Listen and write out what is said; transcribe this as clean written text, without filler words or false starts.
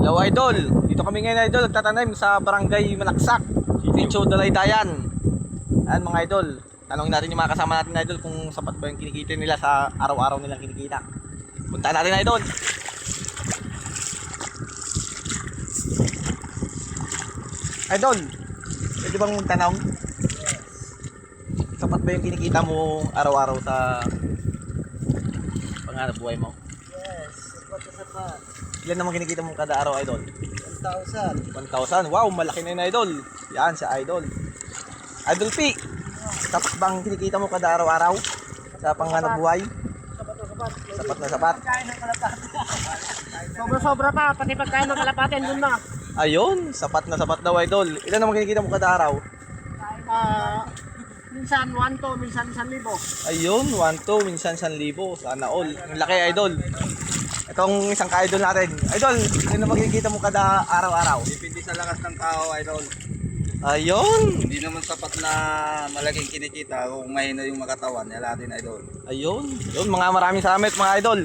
Hello idol, dito kami ngayon idol, nagtatanim sa barangay Malaksak, Sitio Dalaydayan. Ayan mga idol, tanongin natin yung mga kasama natin idol kung sapat ba yung kinikita nila sa araw-araw nilang kinikita. Puntahan natin idol. Idol, pwede bang tanong? Sapat ba yung kinikita mo araw-araw sa pangarap buhay mo? Yes, sapat na sapat. Ilan naman kinikita mo kada araw idol? 1,000. 1,000. Wow, malaki na yun idol. Yan si idol. Idol P. Sapat bang kinikita mo kada araw-araw sa panghanap buhay? Sapat na sapat. Sapat na sapat. Pagkain ng kalapate. Sobra-sobra pa, pati pagkain ng kalapate, dun na. Ayun, sapat na sapat daw idol. Ilan naman kinikita mo kada araw? Minsan 1 to, minsan 1,000. Ayun, 1,2, minsan 1,000. Sana all. Ang laki idol. Itong isang ka-idol natin. Idol, ilan naman kinikita mo kada araw-araw? Depende sa lakas ng tao, idol. Ayun. Hindi naman sapat na malaking kinikita kung mahina yung makatawan. Yan natin, idol. Ayun. Yun, maraming salamat mga idol.